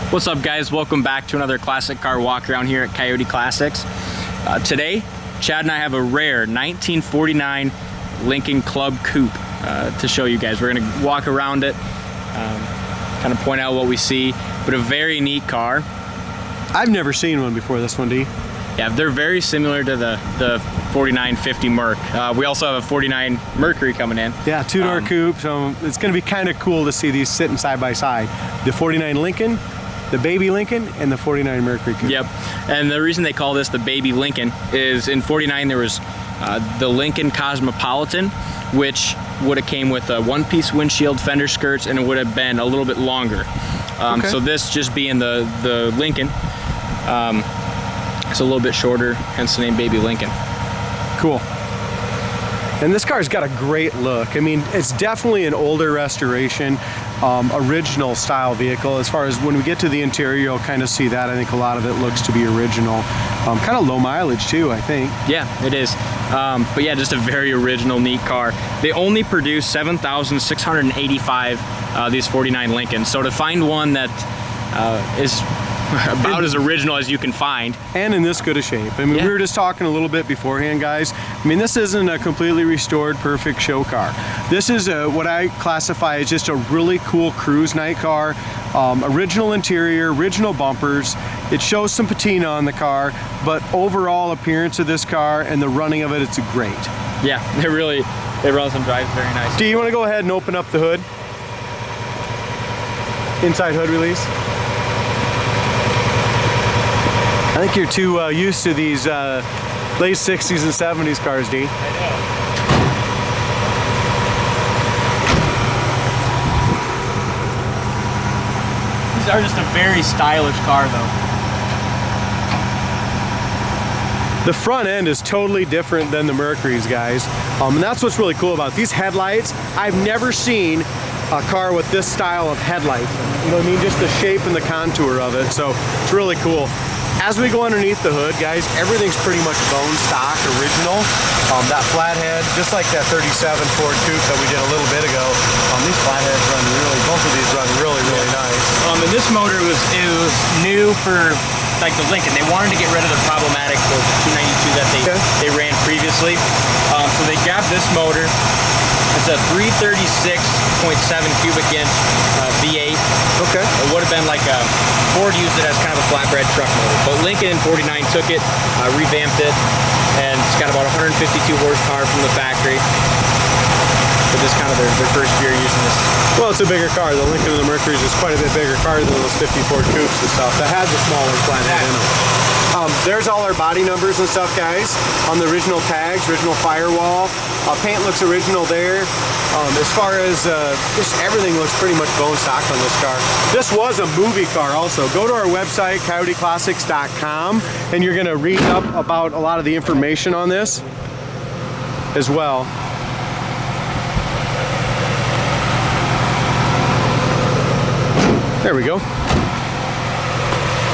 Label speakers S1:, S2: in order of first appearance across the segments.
S1: What's up, guys? Welcome back to another classic car walk around here at Coyote Classics. Today, Chad and I have a rare 1949 Lincoln Club Coupe to show you guys. We're gonna walk around it, kind of point out what we see, but a very neat car.
S2: I've never seen one before, this one, D.
S1: Yeah, they're very similar to the 4950 Merc. We also have a 49 Mercury coming in.
S2: Yeah, two-door coupe, so it's gonna be kind of cool to see these sitting side by side. The 49 Lincoln, the baby Lincoln, and the 49 Mercury coupe.
S1: Yep, and the reason they call this the baby Lincoln is in 49 there was the Lincoln Cosmopolitan, which would have came with a one-piece windshield, fender skirts, and it would have been a little bit longer.
S2: Okay.
S1: So this just being the Lincoln, it's a little bit shorter, hence the name baby Lincoln.
S2: Cool. And this car's got a great look. I mean, it's definitely an older restoration, original style vehicle. As far as when we get to the interior, you'll kind of see that. I think a lot of it looks to be original. Kind of low mileage too, I think.
S1: Yeah, it is. But yeah, just a very original, neat car. They only produce 7,685 these 49 Lincolns. So to find one that is about as original as you can find.
S2: And in this good a shape. I mean,
S1: yeah.
S2: We were just talking a little bit beforehand, guys. I mean, this isn't a completely restored, perfect show car. This is what I classify as just a really cool cruise night car. Original interior, original bumpers. It shows some patina on the car, but overall appearance of this car and the running of it, it's great.
S1: Yeah, it runs and drives very nice.
S2: Do you want to go ahead and open up the hood? Inside hood release. I think you're too used to these late 60s and 70s cars, D.
S1: I know. These are just a very stylish car, though.
S2: The front end is totally different than the Mercury's, guys. And that's what's really cool about these headlights. I've never seen a car with this style of headlights. You know what I mean? Just the shape and the contour of it. So it's really coal. As we go underneath the hood, guys, everything's pretty much bone stock, original. That flathead, just like that 37 Ford Coupe that we did a little bit ago, these flatheads run both of these run really nice.
S1: And this motor was new for like the Lincoln. They wanted to get rid of the problematic 292 that they ran previously. So they grabbed this motor. It's a 336.7 cubic inch V8.
S2: Okay.
S1: It would have been like a Ford used it as kind of a flatbed truck motor, but Lincoln in 49 took it, revamped it, and it's got about 152 horsepower from the factory. But this kind of their first year using this.
S2: Well, it's a bigger car. The Lincoln and the Mercury is just quite a bit bigger car than those 50 Ford Coupes and stuff that had the smaller flathead in them. There's all our body numbers and stuff, guys, on the original tags, original firewall. Paint looks original there. As far as just everything looks pretty much bone stock on this car. This was a movie car also. Go to our website, coyoteclassics.com, and you're going to read up about a lot of the information on this as well. There we go.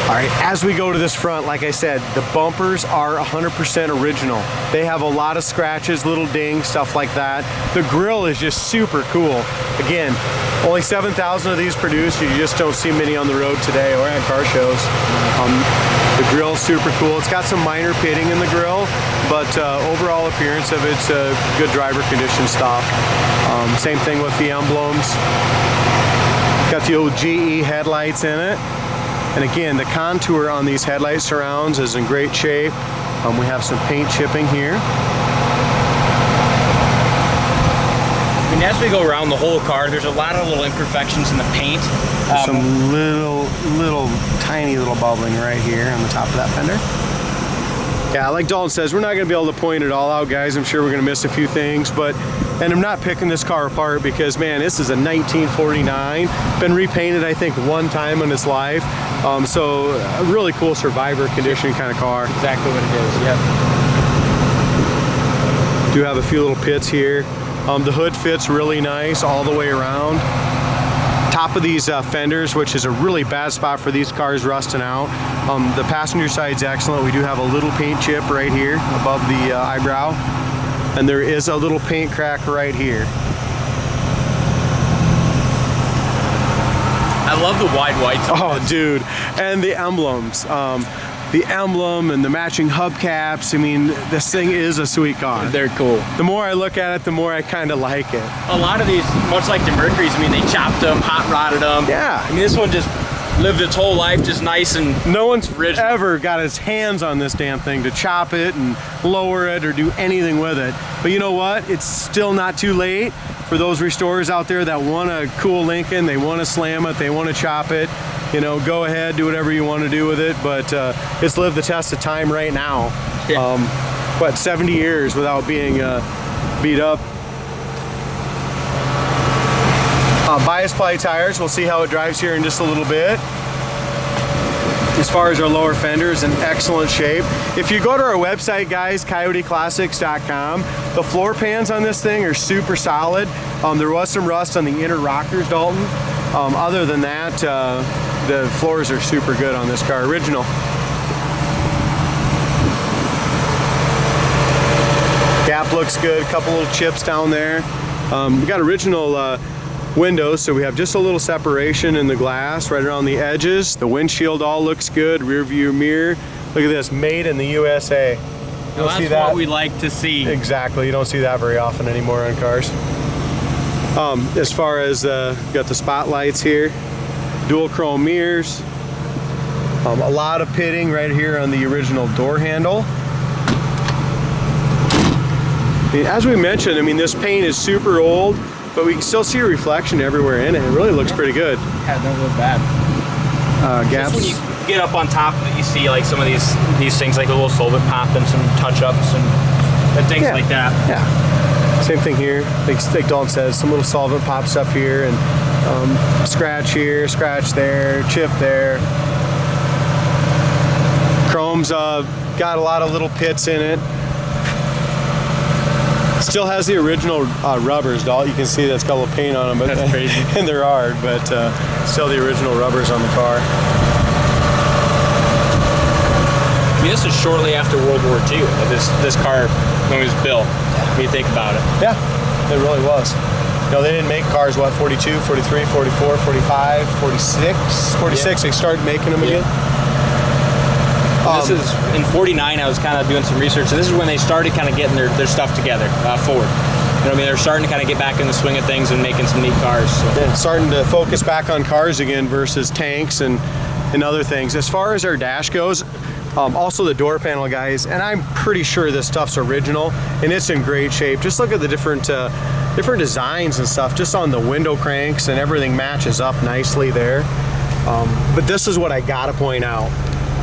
S2: All right, as we go to this front, like I said, the bumpers are 100% original. They have a lot of scratches, little dings, stuff like that. The grille is just super cool. Again, only 7,000 of these produced. You just don't see many on the road today or at car shows. The grille is super cool. It's got some minor pitting in the grille, but overall appearance of it's good driver condition stuff. Same thing with the emblems. Got the old GE headlights in it. And again, the contour on these headlight surrounds is in great shape. We have some paint chipping here.
S1: I mean, as we go around the whole car, there's a lot of little imperfections in the paint.
S2: Some little tiny little bubbling right here on the top of that fender. Yeah, like Dalton says, we're not going to be able to point it all out, guys. I'm sure we're going to miss a few things, and I'm not picking this car apart because, man, this is a 1949. Been repainted, I think, one time in its life. So a really cool survivor condition kind of car.
S1: Exactly what it is, yep.
S2: Do have a few little pits here. The hood fits really nice all the way around. Top of these fenders, which is a really bad spot for these cars rusting out. The passenger side's excellent. We do have a little paint chip right here above the eyebrow, and there is a little paint crack right here.
S1: I love the wide whites.
S2: Oh, dude. And the emblems. The emblem and the matching hubcaps. I mean, this thing is a sweet car.
S1: They're cool.
S2: The more I look at it, the more I kind of like it.
S1: A lot of these, much like the Mercuries, I mean, they chopped them, hot rodded them.
S2: Yeah.
S1: I mean, this one just lived its whole life just nice and
S2: no one's
S1: original.
S2: ever got his hands on this damn thing to chop it and lower it or do anything with it. But you know what? It's still not too late for those restorers out there that want a cool Lincoln. They want to slam it. They want to chop it. You know, go ahead, do whatever you want to do with it. But it's lived the test of time right now.
S1: Yeah.
S2: What, 70 years without being beat up. Bias ply tires, we'll see how it drives here in just a little bit. As far as our lower fender is in excellent shape. If you go to our website, guys, coyoteclassics.com, the floor pans on this thing are super solid. There was some rust on the inner rockers, Dalton. Other than that, the floors are super good on this car, original. Gap looks good, a couple little chips down there. We got original windows, so we have just a little separation in the glass right around the edges. The windshield all looks good, rear view mirror. Look at this, made in the USA.
S1: Well, that's what we like to see.
S2: Exactly, you don't see that very often anymore on cars. As far as got the spotlights here, dual chrome mirrors, a lot of pitting right here on the original door handle. I mean, as we mentioned, I mean, this paint is super old, but we can still see a reflection everywhere in it. It really looks pretty good.
S1: Yeah, it doesn't look bad.
S2: Gaps.
S1: Just when you get up on top of it, you see like some of these things, like a little solvent pop and some touch-ups and things like that.
S2: Yeah. Same thing here. Like Dalton says, some little solvent pops up here and scratch here, scratch there, chip there. Chrome's got a lot of little pits in it. Still has the original rubbers, Dalton. You can see that's got a little paint on them, but
S1: that's crazy.
S2: And they're hard, but still the original rubbers on the car.
S1: I mean, this is shortly after World War II. This car, when it was built, when you think about it.
S2: Yeah, it really was. You know, they didn't make cars, what, 42, 43, 44, 45, 46? 46, they started making them again.
S1: This is, in 49, I was kind of doing some research, and this is when they started kind of getting their stuff together, Ford. You know what I mean? They're starting to kind of get back in the swing of things and making some neat cars. So.
S2: Yeah, starting to focus back on cars again versus tanks and other things. As far as our dash goes, also the door panel, guys, and I'm pretty sure this stuff's original, and it's in great shape. Just look at the different designs and stuff, just on the window cranks, and everything matches up nicely there. But this is what I gotta point out.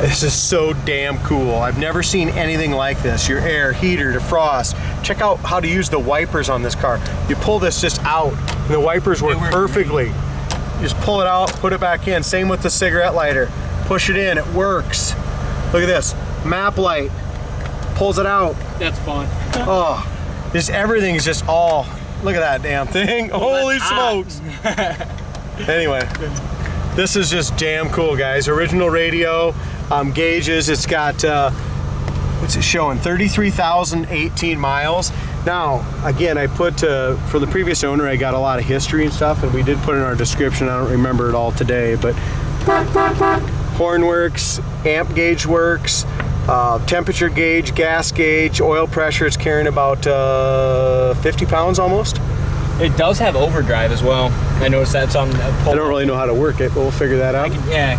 S2: This is so damn cool. I've never seen anything like this. Your air, heater, defrost. Check out how to use the wipers on this car. You pull this just out, and the wipers work perfectly. You just pull it out, put it back in. Same with the cigarette lighter. Push it in, it works. Look at this, map light. Pulls it out.
S1: That's fun.
S2: Oh, just everything is just all, look at that damn thing. Holy smokes. Anyway, this is just damn cool, guys. Original radio. Gauges, it's got, what's it showing? 33,018 miles. Now, again, I put, for the previous owner, I got a lot of history and stuff, and we did put in our description. I don't remember it all today, but horn works, amp gauge works, temperature gauge, gas gauge, oil pressure. It's carrying about 50 pounds almost.
S1: It does have overdrive as well. I noticed that's on.
S2: I don't really know how to work it, but we'll figure that out.
S1: Yeah.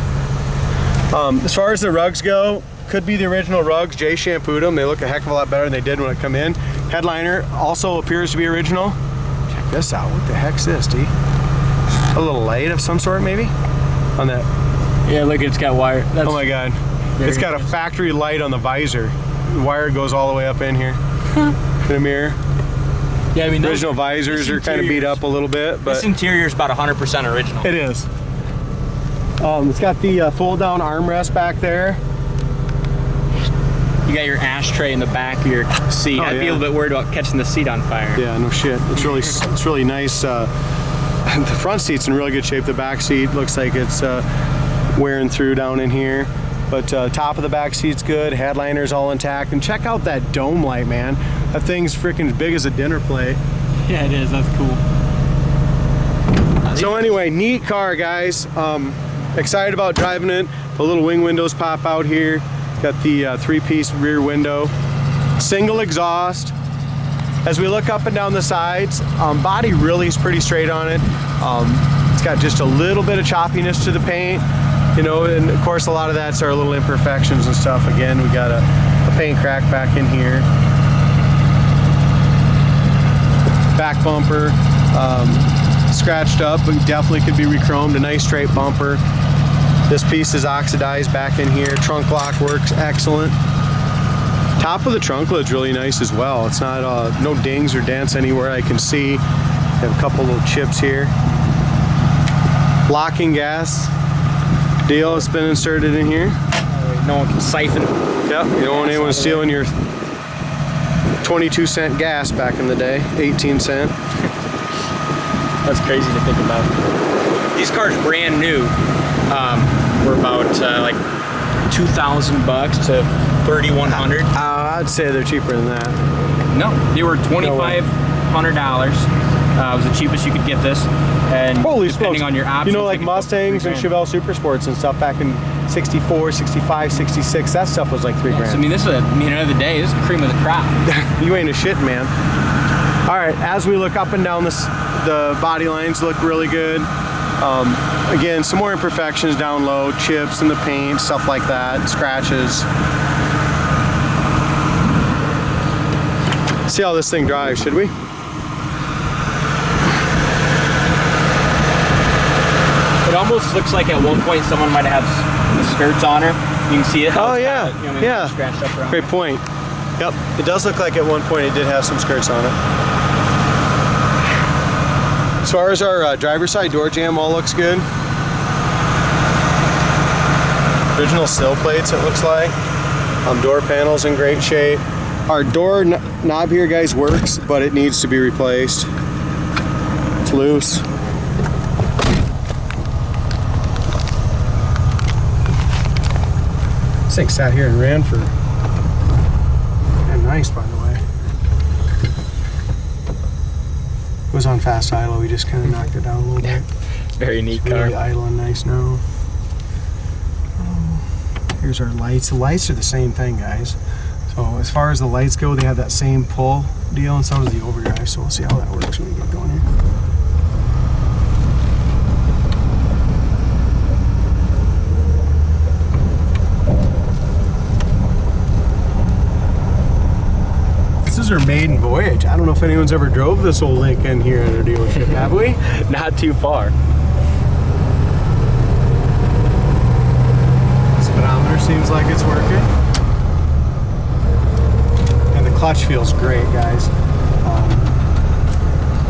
S2: As far as the rugs go, could be the original rugs. Jay shampooed them. They look a heck of a lot better than they did when it come in. Headliner also appears to be original. Check this out. What the heck's this, D? A little light of some sort, maybe? On that.
S1: Yeah, look, it's got wire. That's,
S2: oh my God. It's got a factory light on the visor. The wire goes all the way up in here. In the mirror.
S1: Yeah, I mean,
S2: original visors are kind of beat up a little bit, but
S1: this interior is about 100% original.
S2: It is. It's got the fold-down armrest back there.
S1: You got your ashtray in the back of your seat. I'd be a little bit worried about catching the seat on fire.
S2: Yeah, no shit. It's really nice. The front seat's in really good shape. The back seat looks like it's wearing through down in here. But top of the back seat's good. Headliner's all intact. And check out that dome light, man. That thing's freaking as big as a dinner plate.
S1: Yeah, it is. That's cool.
S2: So anyway, neat car, guys. Excited about driving it. The little wing windows pop out here. Got the 3-piece rear window. Single exhaust. As we look up and down the sides, body really is pretty straight on it. It's got just a little bit of choppiness to the paint, you know, and of course a lot of that's our little imperfections and stuff. Again, we got a paint crack back in here. Back bumper, scratched up, but definitely could be re-chromed. A nice straight bumper. This piece is oxidized back in here. Trunk lock works excellent. Top of the trunk lid's really nice as well. It's not no dings or dents anywhere I can see. Have a couple little chips here. Locking gas deal has been inserted in here.
S1: No one can siphon.
S2: Yep, you don't want anyone stealing your 22-cent gas back in the day, 18 cent.
S1: That's crazy to think about. These cars brand new were about like $2,000 to $3,100.
S2: I'd say they're cheaper than that.
S1: No, they were $2,500. It was the cheapest you could get this, and
S2: holy
S1: depending
S2: smokes.
S1: on your options.
S2: You know, like Mustangs and Chevelle Super Sports and stuff back in 64, 65, 66, that stuff was like $3 grand.
S1: So, I mean, this is at the end of the day, this is the cream of the crop.
S2: You ain't a shit, man. All right, as we look up and down this, the body lines look really good. Again, some more imperfections down low, chips in the paint, stuff like that, scratches. See how this thing drives, should we?
S1: It almost looks like at one point someone might have the skirts on her. You can see it.
S2: Oh yeah, yeah.
S1: Scratched up around.
S2: Great point. Yep, it does look like at one point it did have some skirts on it. As far as our driver's side door jamb, all looks good. Original sill plates, it looks like. Door panels in great shape. Our door knob here, guys, works, but it needs to be replaced. It's loose. This thing sat here and ran for, nice, by the way. It was on fast idle. We just kind of knocked it down a little bit.
S1: Very neat car.
S2: Really idling nice now. Here's our lights. The lights are the same thing, guys. So as far as the lights go, they have that same pull deal, and so does the overdrive. So we'll see how that works when we get going here. This is our maiden voyage. I don't know if anyone's ever drove this old Lincoln here at our dealership, have we?
S1: Not too far.
S2: Speedometer seems like it's working. And the clutch feels great, guys.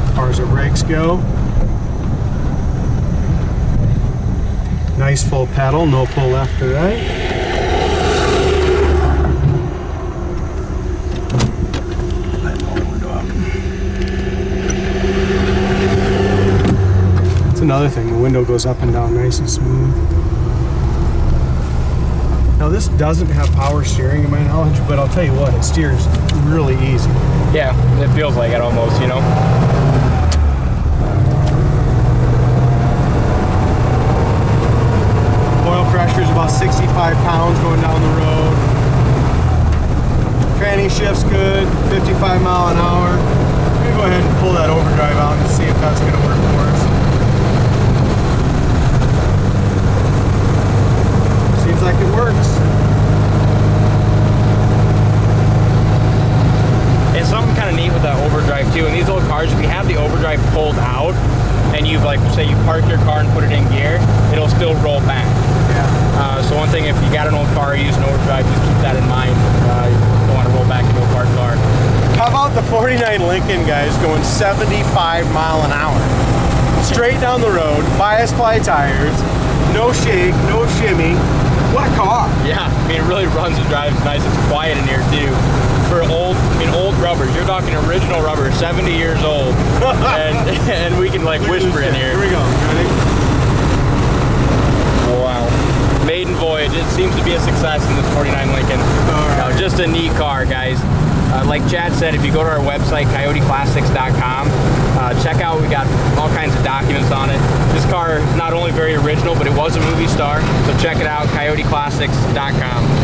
S2: As far as the brakes go, nice full pedal, no pull left or right. Another thing, the window goes up and down nice and smooth. Now this doesn't have power steering in my knowledge, but I'll tell you what, it steers really easy.
S1: Yeah, it feels like it almost, you know.
S2: Oil pressure is about 65 pounds going down the road. Tranny shift's good, 55 mile an hour. I'm gonna go ahead and pull that overdrive out and see if that's gonna work for us. Seems like it works.
S1: It's something kind of neat with that overdrive too. In these old cars, if you have the overdrive pulled out and you've like, say you park your car and put it in gear, it'll still roll back.
S2: Yeah.
S1: So one thing, if you got an old car, you use an overdrive, just keep that in mind. You don't want to roll back into a parked car.
S2: How about the 49 Lincoln, guys, going 75 mile an hour? Straight down the road, bias ply tires, no shake, no shimmy. What a car!
S1: Yeah, I mean, it really runs and drives nice. It's quiet in here too. For old rubbers, you're talking original rubber, 70 years old, and we can like whisper in here.
S2: Here we go. Ready?
S1: Wow. Maiden voyage. It seems to be a success in this 49 Lincoln.
S2: All right.
S1: Now, just a neat car, guys. Like Chad said, if you go to our website, coyoteclassics.com, check out, we got all kinds of documents on it. This car is not only very original, but it was a movie star, so check it out, coyoteclassics.com.